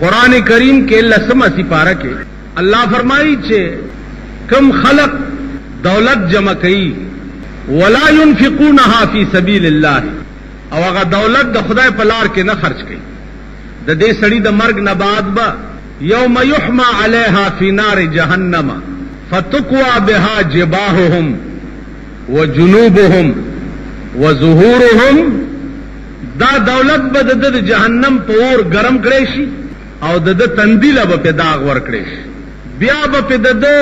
قرآن کریم کے لسم سپارہ کے اللہ فرمائی چھے کم خلق دولت جمع کئی ولا ينفقونها فی سبیل اللہ او اگر دولت دا خدای پلار کے نہ خرچ کئی دا دے سڑی دا مرگ نباد با یوم یحما علیہا فی نار جہنم فتقوا بها جباہهم وجنوبهم وظہورهم دا دولت با دا جہنم پور گرم کریشی او دا تندیل با پی داغ ور کریش بیا با پی دا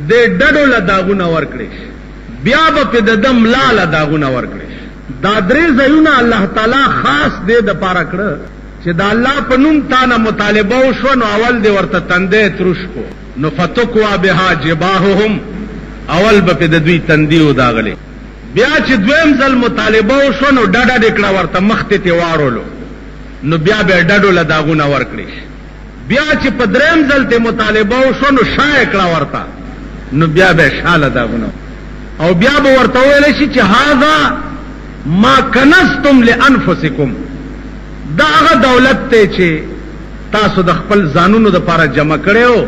ڈڈو لداغونا ور کریش بیا با پی دا ملا لداغونا ور کریش دا درې ځایونه الله تعالی خاص دې د پاره کړ چې دا الله په نوم تانه مطالبه وشو نو اول دې ورته تندې ترش کو نو فتقوا بها جباههم اول به د دوی تندې وداغلې بیا چې دویم ځل مطالبه وشو نو ډډه دکړه ورته مخته ته واړولو نو بیا به ډډو لداغونه ورکړي بیا چې په دریم ځل ته مطالبه وشو نو شای کړه ورته نو بیا به شاله داغونه او بیا به ورته ویل شي چې هاذا ما کنستم لانفسکم دا هغه دولت ته چې تاسو د خپل ځانونو د پاره جمع کړو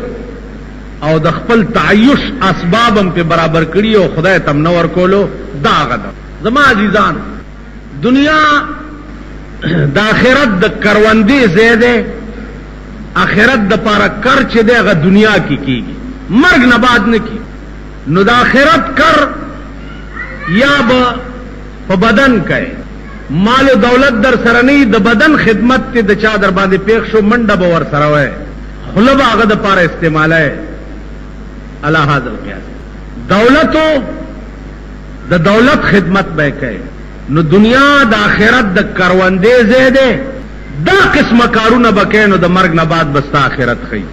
او د خپل تعیش اسبابم په برابر کړی او خدای تم نور کولو دا هغه زما عزیزان دنیا د آخرت د کروندې زیاده آخرت د پاره کر چې دغه دنیا کې کیږي مرګ نه بعد نه کی نو د آخرت کر یا به په بدن کئ مال و دولت در سره نه د بدن خدمت ته د چا در باندې پیښ شو منډه به ور سره وای خلب هغه د پاره استعمالای الله حاضر قیاس دولتو د دولت خدمت به کئ نو دنیا د آخرت د کروندې زیاده دا قسمه کارونه بکینو د مرګ نه بعد بستا آخرت خي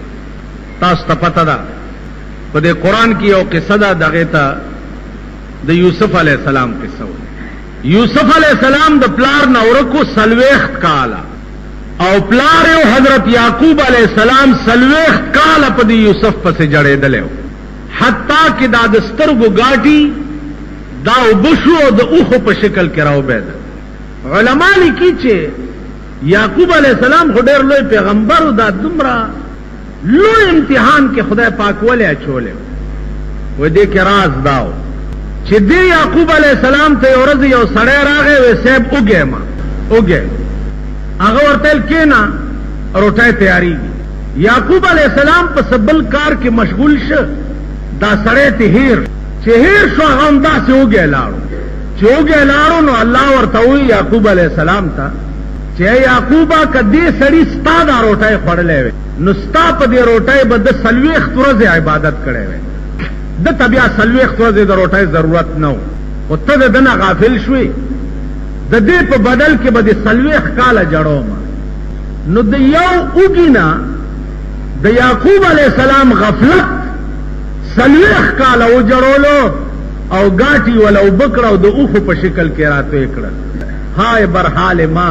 تاسو ته پته ده په دې قران کې یو قصه ده دغه ته د یوسف علی السلام قصه یوسف علیہ السلام د پلار نورکو سلویخت کالا او پلار یو حضرت یعقوب علیہ السلام سلویخت کالا پا دی یوسف پس جڑے دلیو حتی کہ دا دسترگو گاٹی دا بشو دا اوخو پا شکل کراو بید علماء لکی چے یعقوب علیہ السلام خودیر لوی پیغمبر دا دمرا لوی امتحان کے خدای پاکولی اچولے وہ دے کے راز داو چې دی یعقوب علیہ السلام ته ورځ یو سړی راغی وی صاحب اوګه ما اوګه هغه ورته کینا روټه تیاریږي یعقوب علیہ السلام په سبل کار کې مشغول شه دا سړی ته هیر چې هیر شو هغه هم داسې اوګه لاړو چې اوګه لاړو نو الله ورته وی یعقوب علیہ السلام ته چې یعقوبا کدی سړی ستا دا روټه خړلې وي نو ستا په دې روټه به د سلويخ ورځې عبادت کړې وي د طبيعه سلويخ ورځې د روټه ضرورت نه او ته دنه غافل شوي د دې په بدل کې به د سلويخ کاله جوړو نو د یو اوګینا د یعقوب علی السلام غفلت سلويخ کاله او جوړولو او غاټي ولا وبکړو د اوخو په شکل کې راته کړل هاي برحال ما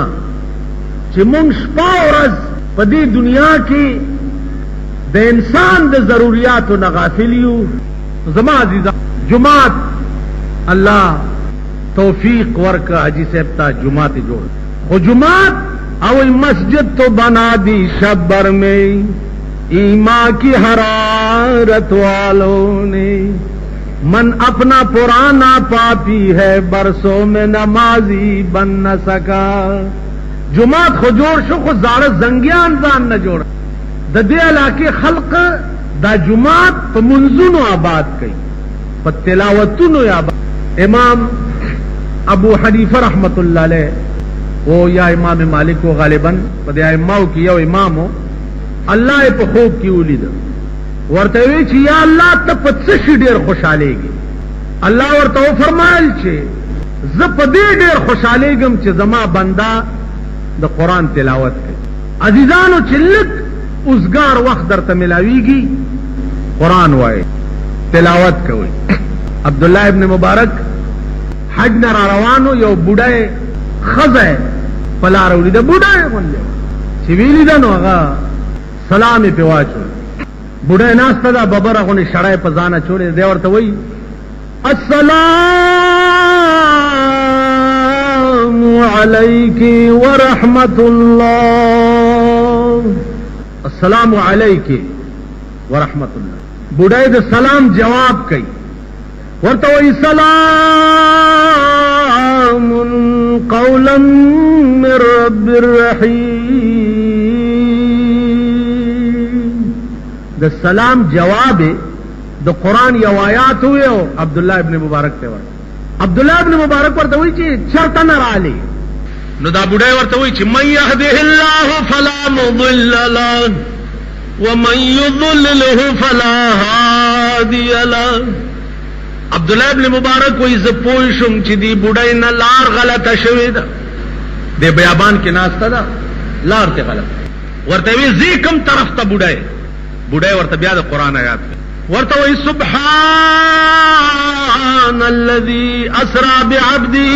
چې مونږ شپه ورځ په دې دنیا کې د انسان د ضرورتو نه غافل یو زما عزیزا جماعت اللہ توفیق ورکا حجی صاحب تا جماعت جوڑ خو جماعت او مسجد تو بنا دی شبر میں ایمان کی حرارت والوں نے من اپنا پرانا پاپی ہے برسوں میں نمازی بن نہ سکا جماعت خو جوڑ شو خو زاړه زنګیان ځان نه جوړ د دې علاقه خلق دا جماعت په منځونو آباد کړي په تلاوتونو آباد امام ابو حنیفه رحمت الله علیه او یا امام مالک او غالبا په دې ائمه کې یو امامو الله په خوب کې ولید ورته وی چې یا الله ته په څه شي ډیر خوشالېږي الله ورته فرمایل چې زه په دې ډیر خوشالېږم چې زما بندا د قران تلاوت کوي عزیزانو چې لک اوسګار وخت درته ملاویږي قرآن وائے تلاوت کوئی عبداللہ ابن مبارک حج نہ روانو یو بوډای خزه پلار ولید بوډای غونډه چې ویلی دا نو هغه سلام په واچو بوډای ناسته دا ببره غونې شړای په ځانه چولې دی ورته وای السلام علیکی ورحمت الله السلام علیک ورحمت الله. بډای د سلام جواب کوي ورته وی سلام قولا من رب الرحیم. د سلام جواب د قران یو آیات وی او عبد الله ابن مبارک ته ورته عبد الله ابن مبارک ورته وی چې چرته نه رالی. نو دا بډای ورته وی چې من يهده الله فلا مضل له ومن يضلله فلا هادي له. عبد الله ابن مبارک وی ز پوښم چې دی بډای نه لار غلطه شوې ده د بیابان کې ناشته ده لار ته غلط ورته وی زی کوم طرف ته بډای ورته بیا د قران آیات ورته وی سبحان الذي اسرى بعبده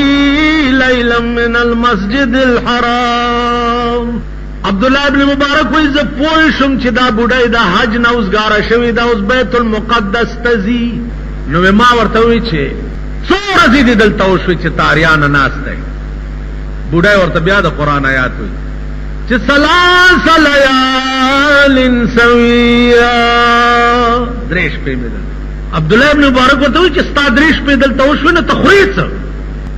ليلا من المسجد الحرام. عبد الله ابن مبارک وی ز پوښم چې دا بډای د حج نه اوسګاره شوی دا اوس بیت المقدس تزي. نو ما ورته وی چې څو ورځې دې دلته وشو چې تاریان ناشته. بډای ورته بیا د قران آیات وی چې ثلاث لیال سویا دریش په مدل. عبد الله ابن مبارک ورته وی چې ستا دریش په دلته وشو نه ته خورې څه.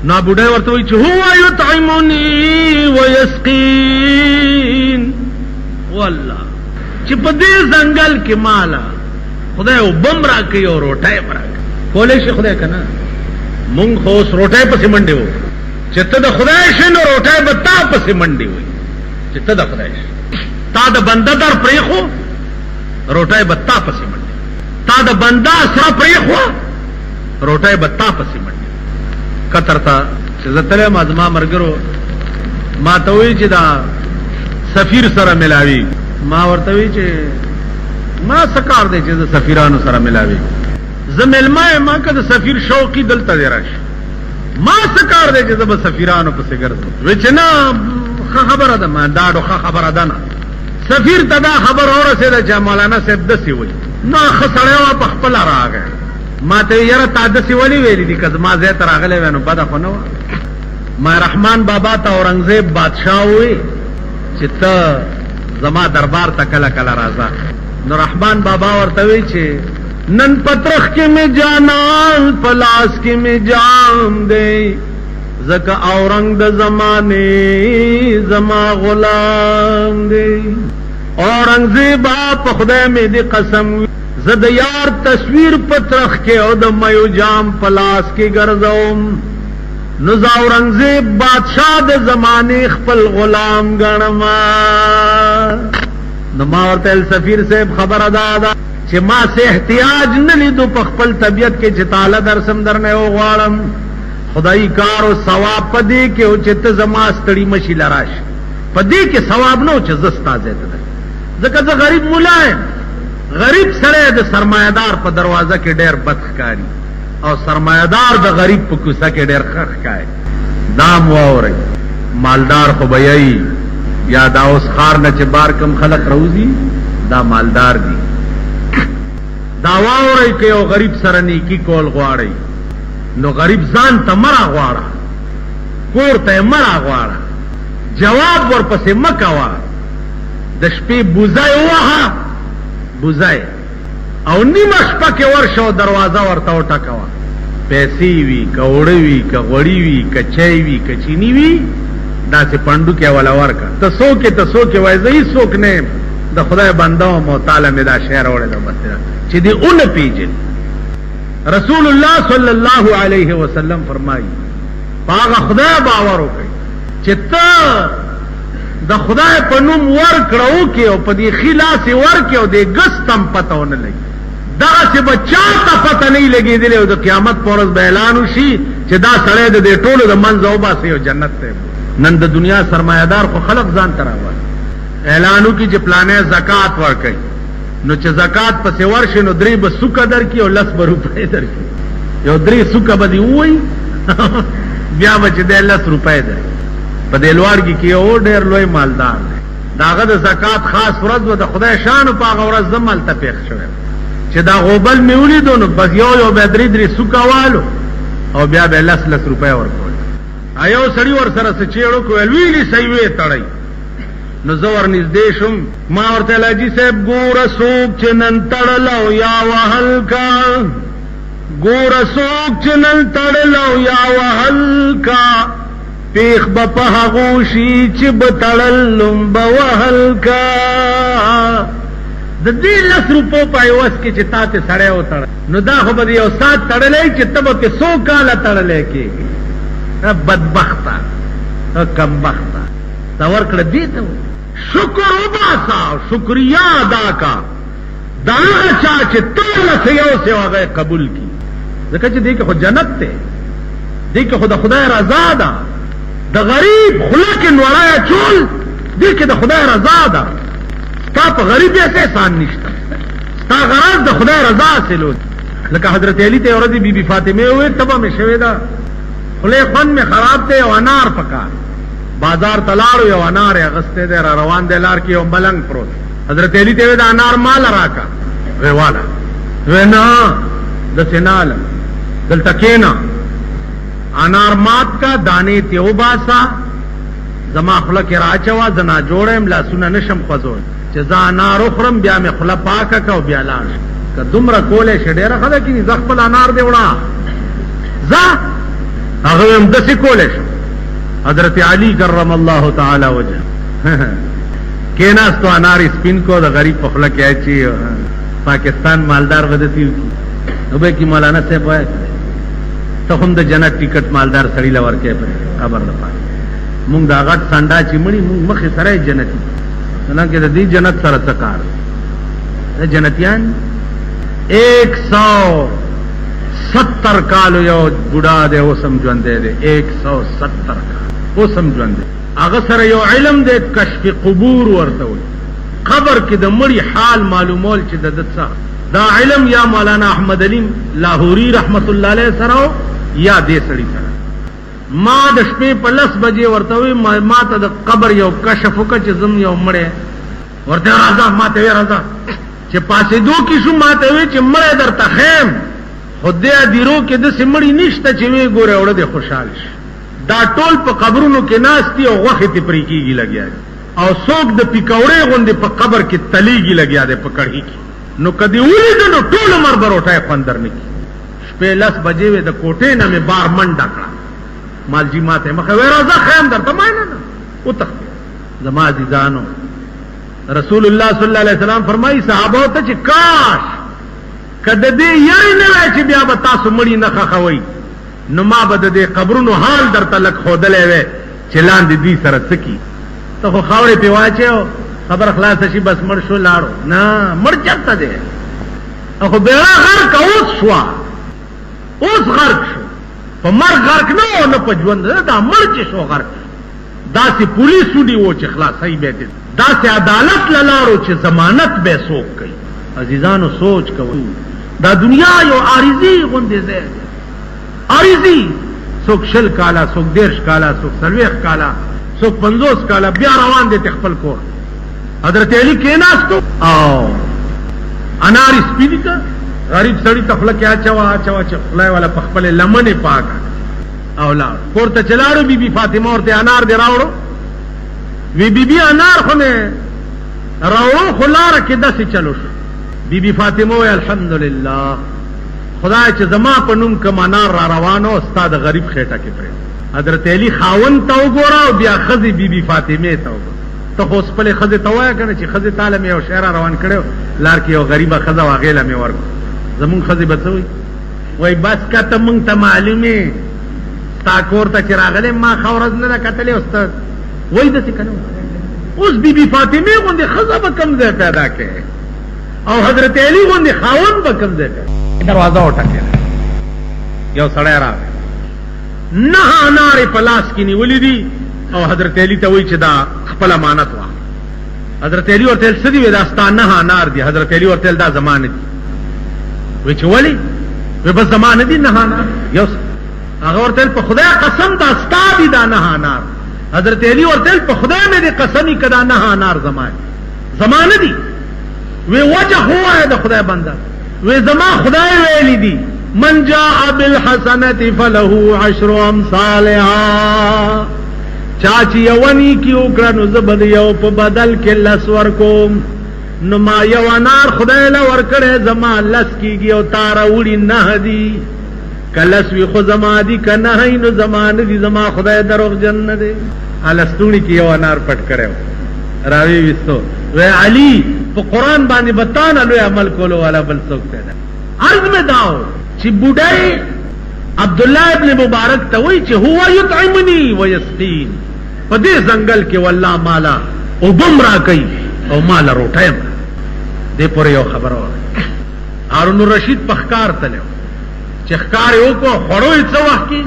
نو بډای ورته وی چې هو یطعمنی ويسقين. والله چې په دې ځنګل کې مالا خدای او بمرا کوي او روټای برا کولې شي خدای کنه مونږ خو روټای پسې منډي وو چې ته د خدای شنو روټای به تا پسې منډي وي چې ته د خدای شې تا د بنده در پرې خو روټای به تا پسې منډي تا د بنده سره پرې خو روټای به تا پسې منډي. کتر تا چې زتله ما مرګرو ما ته وی چې دا سفیر سره ملاوي. ما ورته وی چې ما سکار دی چې د سفیرانو سره ملاوي زملمه ما کده سفیر شوقي دلته دی راشي. ما سکار دی چې د سفیرانو پسې ګرځم و چې نه خبره ده ما داډو خبره ده نه سفیر ته دا خبر اورسه چې مولانا صاحب دسی وي نه خسړیو په خپل راغی. ما ته یره تا دسی ولی ویلی دي کز ما زه تر اغله ونه بد خو نه ما رحمان بابا ته اورنګزیب بادشاہ وي چې ته زما دربار ته کله کله راځه. نو رحمان بابا ورته وی چې نن پترخ کې می جانان پلاس کې می جام دے زکه اورنګ د زمانه زما غلام دے. اورنګزیب په خدای می دی قسم زد یار تصویر پترخ کې او د مایو جام پلاس کې ګرځوم. نو اورنګزیب بادشاہ د زمانه خپل غلام غنما. نو ما ورته سفیر صاحب خبر ادا چې ما سه احتیاج نه لیدو په خپل طبیعت کې چې تعالی درسم درنه او غواړم خدای کار او ثواب پدې کې او چې ته زما ستړي مشي لراش پدې کې ثواب نه او چې زستا زیاته ده. ځکه زه غریب مولا یم. غریب سره د سرمایدار په دروازه کې ډېر بدخکاری او سرمایدار د غریب په کوڅه کې ډېر خخکای. دام واوري مالدار خو بیاي یا دا اوس خار نه چې بار کم خلق روزي دا مالدار دي. دا واوري کې او غریب سره نیکی کول غواړي نو غریب ځان ته مرا غواړه کور ته مرا غواړه جواب ورپسې مکوا. د شپې بوزای وها بوزای او نیمه شپه کې ورشو دروازه ورته وټکوا. پیسې وی کوړې وی کغړې وی کچای وی کچینی وی دا چې پندو کې ولا ورکا ته سو کې وای زې سوک نه د خدای بنده او تعالی می دا شعر وړل بس چې دی اون پیجن. رسول الله صلی الله علیه وسلم فرمایي هغه خدای باور وکړي چې ته د خدای په نوم ورکړو کې او په دې خلاص ورکې او دې ګستم پتاونه لګي دا چې بچا ته پته نه لګېدلې او د قیامت پر ورځ به اعلان وشي چې دا سړی د دې ټولو د منځ او باسي او جنت ته. نن د دنیا سرمایدار خو خلق ځان تراوي اعلانو کې چې پلانې زکات ورکړي نو چې زکات پسې ورشي نو درې به سوکه درکې او 10 روپۍ درکې یو درې سوکه به دی وای بیا به چې 10 روپۍ ده په دې لوړګي کې او ډېر لوی مالدار دی. داغه د زکات خاص ورځ و د خدای شان په هغه ورځ زمل ته پیښ شوی چې دا غوبل میولې دونو بس یو به درې سوکه والو او بیا به 10 روپۍ ورکول. ایو سړی ور سره چېړو کو ویلی سیوي تړای نو زور نږدې شم ما ورته لاجی صاحب ګوره څوک چې نن تړلو یا وهل کا ګوره څوک چې نن تړلو یا وهل کا پیخ به په هغو شي چې به تړلم به وهل کا د دې 10 روپو په عوض کې چې تا ته سړی وتړ نو دا خو به یو سات تړلی چې ته به پې 100 کاله تړلی کېږي بدبخته کمبخته تا ورکړه دې ته شکر وباسه شکریه ادا کا دا هغه چا چې ټوله څه یو څه هغه قبول کړي ځکه چې دې کې خو جنت دی دې کې خو د خدای رضا ده د غریب خوله کې نوړی اچول دې کې د خدای رضا ده ستا په غریب یې څه احسان نشته ستا غرض د خدای رضا حاصلول لکه حضرت علی ته ورځې بی بی فاطمه وویل تبه مې شوې ده خولې خوند مې خراب دی او انار پکار بازار تلاړو یو انار یې اغستی دی را روان دی لار کې یو ملنګ پروت حضرت علی ته وی دا انار مال راکا وی والا وی نه دسې نه الم دلته کېنه انار مات کا دانے ته وباسا زما خوله کې راچوا زه ناجوړه یم لاسونه نشم خوځول چې زه انار وخورم بیا مې خوله پاکه که او بیا لاړ شم که دومره کولی شي ډېره ښه ده کېني زه خپل انار دې وړه زه هغه ویم داسې کولی شم حضرت علی کرم الله تعالی وجه کېناستو انار یې سپین کو د غریب په خوله کې اچي پاکستان مالدار بدتی نو به کې مولانا صاحب وایي ته هم د جنت ټیکټ مالدار سړي له ورکې پرې خبر نه پاره مونږ دا غټ سانډا چې مړي مونږ مخې سره جنتي حالانکه د دې جنت سره څه کار د جنتیان 170 کالو یو بوډا دی اوسم ژوندی دی 170 کال اوسم ژوندی هغه سره یو علم دی کشف قبور ورته وایي قبر کې د مړي حال معلومول چې د ده څه دا علم یا مولانا احمد علیم لاهوری رحمت الله علیه سره یا دې سړي سره ما د شپې په 10 بجې ورته وی ما ته د قبر یو کشف وکړه چې زم یو مړی ورته راځه ما ته راځه چې پاسېدو کې شو ما ته وی چې مړی درته خیم خو دې ادیرو کې داسې مړي نشته چې وی ګوره وړه دې خوشحال شي دا ټول په قبرونو کې ناست دي او غوښې ته پرې کېږي لګیا دي او څوک د پیکوړې غوندې په قبر کې تلیږي لګیا دی په کړهي کې نو کدی ولیدو نو ټول عمر به روټۍ خوند درنه کړي شپې 10 بجې وې د کوټې نه مې بار منډه کړه مالجی ماته مخه وې راځه خیم درته ما نه وتښتې زما عزیزانو رسول الله صلی الله علیه وسلم فرمایي صحابه ته چې کاش کده دې یې نه وای چې بیا به تاسو مړی نه خخوي نو ما به د دې قبرونو حال درته لک خودلې وې چې لاندې دې سره سکی ته خو خاورې په واچو خبر خلاص شي بس مړ شو لاړو نه مړ چرته دی خو بیره غرق اوس شو اوس غرق شو په مرګ غرق نه و نه په ژوند دا مړ چې شو غرق داسې پولیسو دی و چې خلاصوي به دې داسې عدالت لاړو چې ضمانت به څوک کوي عزیزانو سوچ کوئ دا دنیا یو عارضي غوندې ځای دی عارضي څوک 20 کاله څوک 30 کاله څوک 40 کاله څوک 50 کاله بیا روان دي خپل کور حضرت علی کېناستو او انار سپینی کا غریب سړی تخله کې اچوا چې خدای والا په خپل لمنه پاکه او لاړ کور ته چلاړو بی بی فاطمه ورته انار دی راوړو وی بی بی انار خو نه راوړو خلاره کې داسې چلو شو بی بی فاطمه وی الحمدلله خدای چې زما په نوم کوم انار را روانو استاد غریب خېټه کې پرې حضرت علی خاون ته وګوره او بیا خزي بی بی فاطمه ته وګوره ته خو خپل خزه ته وای کنه چې خزه تعالی مې یو شعر روان کړو لار کې یو غریبه خزه واغېله مې ورکو زمون خزه بچوي وای بس کته مونږ ته معلومه تا کور ته چې راغله ما خورز نه کتلې استاد وای د څه کنه اوس بی بی فاطمه غوندې خزه به کم ځای پیدا کړي او حضرت علی غوندې خاون به کم ځای پیدا دروازه وټکه یو سړی راغی نه انار په لاس کې نیولې دي او حضرت علی ته وی چې دا خپل امانت وا حضرت علی ورته سدي وی دا ستانه انار دي حضرت علی ورته دا زمانه دي وی چې ولی وی بس زمانه دي نه انار یو هغه ورته په خدای قسم دا ستادي دا نه انار حضرت علی ورته په خدای مې دې قسمی کدا نه انار زمانه دي وی وجه هو د خدای بنده وی زما خدای ویلی دي من جاء بالحسنه فله 10 امثالها چاچی یونی کی اکڑا نو زبد یو پا بدل کے لس ورکوم نو ما یو انار خدای لور کرے زما لس کی گی او تارا اوڑی نہ دی کلس وی خو زما دی که نهی نو زمان دی زما خدای دروغ جن دے الستونی کی یو انار پٹ کرے راوی وستو وی علی پا قرآن بانی بتانا لوی عمل کولو والا بل سوکتے دا عرض میں داو چی بودائی عبداللہ ابن مبارک تاوی چی ہوا یطعمنی و یسقین پا دے زنگل کے واللہ مالا او بمرا کئی او مالا روٹائم دے پورے یو خبر ہو هارون الرشید پخکار تلیو چخکار یو کو خړوي څه وخت کې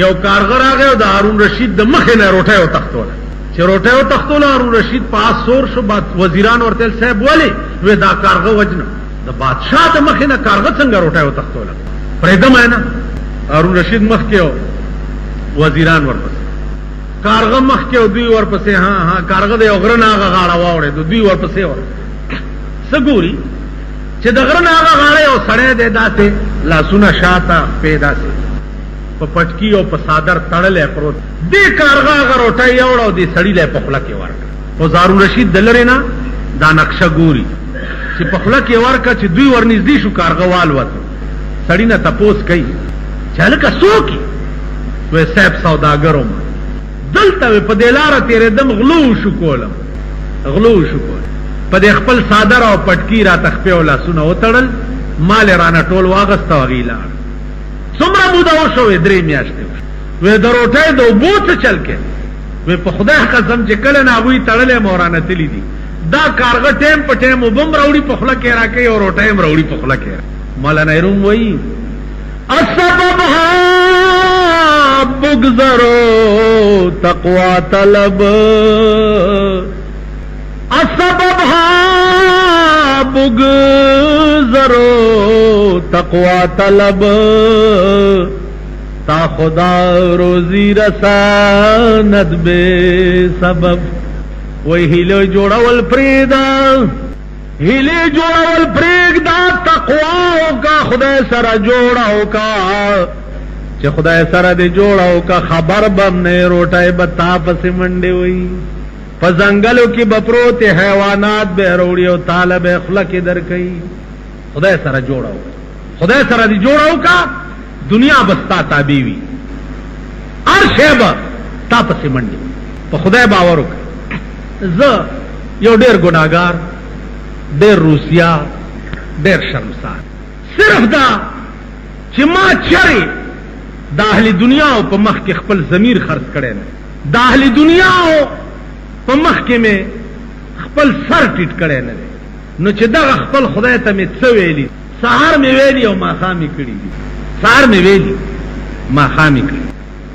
یو کارګر راغی د هارون رشید د مخې نه روټه او تختوله چې روټه او تختوله هارون رشید پاس سور شو بعد وزیران ورته صاحب ولی وې دا کارګر وجنه د بادشاہ د مخې نه کارګر څنګه روټه او تختوله پرېدم نه هارون رشید مخ کې وزیران ورپسې کارګر مخ کې دوی ورپسې ها کارګر د یو غره نه غاړه واوړې دوی ورپسې ور سګوري چې د غره نه غاړه او سړې د داسې لاسونه شاته پیدا سي په پټکی او په صادر تړلې پروت دې کارغا غروټه یوړو دې سړی له پخلا کې ورک او هارون رشید دلری نه دا نقشه ګوري چې پخلا کې ورک چې دوی ورنږدې شو کارغوال وته سړی نه تپوس کوي چاله کا سوکي وې صاحب سوداګرو دلته په دلاره تیرې دم غلو شو کولم په دې خپل صادر او پټکی را تخپه ولا سونه وتړل مال رانه ټول واغسته وغیلا څومره موده وشوې 3 میاشتې وې دروټه د وبوت چل کې وې په خدای قسم چې کله نه وې تړلې مورانه تلی دي دا کارغه ټیم په ټیم وبم راوړي په خله کې راکې او روټه هم راوړي په خله کې مولانا روم وایي السبب بگذرو تقوا طلب السبب بگذرو تقوا طلب تا خدا روزی رساند بے سبب وہی ہیلو جوڑاول پریدا ہیلے جوڑاول پریدا تقوا کا خدا سرا جوڑاو کا چه خدای سره دې جوړاو کا خبر بم نه روټای بتا پس منډه وي په ځنګلو کې بپروت حیوانات به وروړي او طالب اخلاق در کوي خدای سره جوړاو خدای سره دې جوړاو کا دنیا بستا تابع وي هر شی به تا پس منډه په خدای باور وکړه زه یو ډېر ګناګار ډېر روسیا ډېر شرمسار صرف دا چې ما چری دا اهل دنیا او په مخ کې خپل ضمیر خرڅ کړي نه دا اهل دنیا او په مخ کې مې خپل سر ټیټ کړي نه نو چې دا خپل خدای ته مې څه ویلي سهار مې ویلي او ماښام مې کړي سهار مې ویلي ماښام مې کړي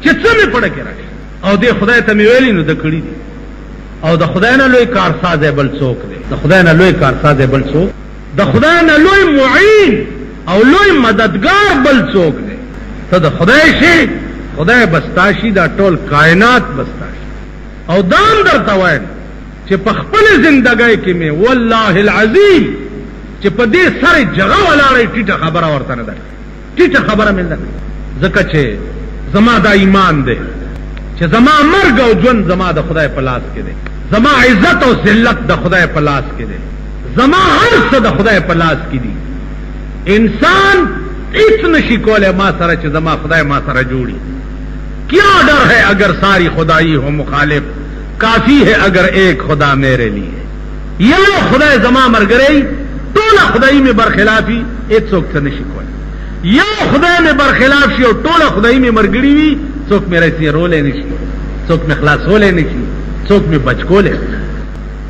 چې څه مې پړه کې راځي او دې خدای ته مې ویلي نو د کړي دي او د خدای نه لوی کارساز بل څوک دی د خدای نه لوی کارساز بل څوک د خدای نه لوی معین او لوی مددگار بل څوک دی ته د خدای شي خدای بستاشي دا ټول کائنات بستاشي او دام درته وایم چې په خپل ژوندۍ کې مې والله العظیم چې په دې سره جګه ولاړې ټیټه خبره ورته نه ده ټیټه خبره مې ده ځکه چې زما دا ایمان دی چې زما مرګ او ژوند زما د خدای په لاس کې دی زما عزت او ذلت د خدای په لاس کې دی زما هر څه د خدای په لاس کې دی انسان اس نشی کولے ما سره چې زما خدای ما سره جوڑی کیا ڈر ہے اگر ساری خدائی ہو مخالف کافی ہے اگر ایک خدا میرے لیے یا خدای زما مرګري ټول خدای میں برخلافی ایک څوک څه نشی کولے یا خدای میں برخلاف شي او ټول خدای میں مرګري وي څوک میرے سي رولې نشي څوک میں خلاصولې نشي څوک میں بچکولې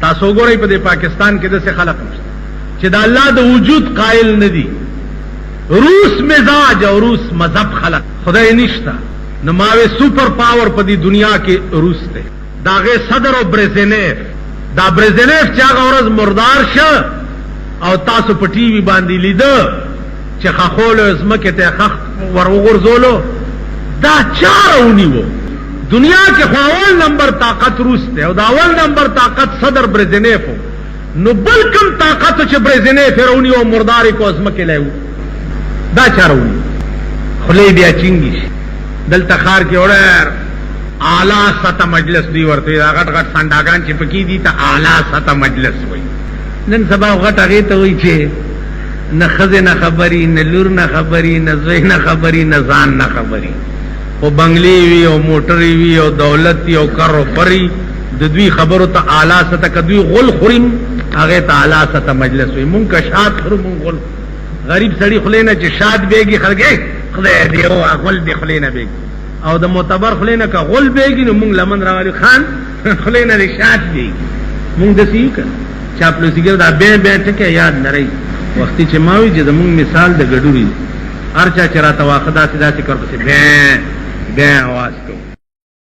تاسو ګورئ په پاکستان کې د څه خلق نشته چې د الله د وجود قائل ندي روس مزاج اور روس مذہب خلق خدای نشتا نماوے سپر پاور پا دی دنیا کے روس تے داغے صدر و بریزنیف دا بریزنیف چاگ اورز مردار شا او تاسو پا ٹی وی باندی لیدو چه خخولو ازمکی تے خخ ورغرزولو دا چارونی وہ دنیا کے اول نمبر طاقت روس تے او دا اول نمبر طاقت صدر بریزنیف ہو نو بلکم طاقت چه بریزنیف رونی و مرداری کو ازمکی لیو دا چارونی خلی بیا چنگی شي دلته خار کې اورر اعلی سطح مجلس دی ورته دا غټ غټ سنداګان چې پکې دي ته اعلی سطح مجلس وایي. نن سبا غټ هغه ته وایي چې نه خزه نه خبري، نه لور نه خبري، نه زوی نه خبري، نه ځان نه خبري، او بنگلې وی او موټرې وی او دولت وی او کارو پری د دوی خبرو ته اعلی سطح کدوی غل خوریم هغه ته اعلی سطح مجلس وي. مونږ کا شاد خورو مونږ غل غریب سړی خلینا چې شاد بیگی خلګي خدای دې او غل دې خلینا بیگی او د معتبر خلینا کا غل بیگی نو مونږ لمن راوالي خان خلینا دې شاد بیگی مونږ د سیک چاپلوسیګر دا به ټکه یاد نری وختي چې ماوي چې زمونږ مثال د ګډوري هر چا چې راته واخدا سدا چې کړ پسې به आवाज کو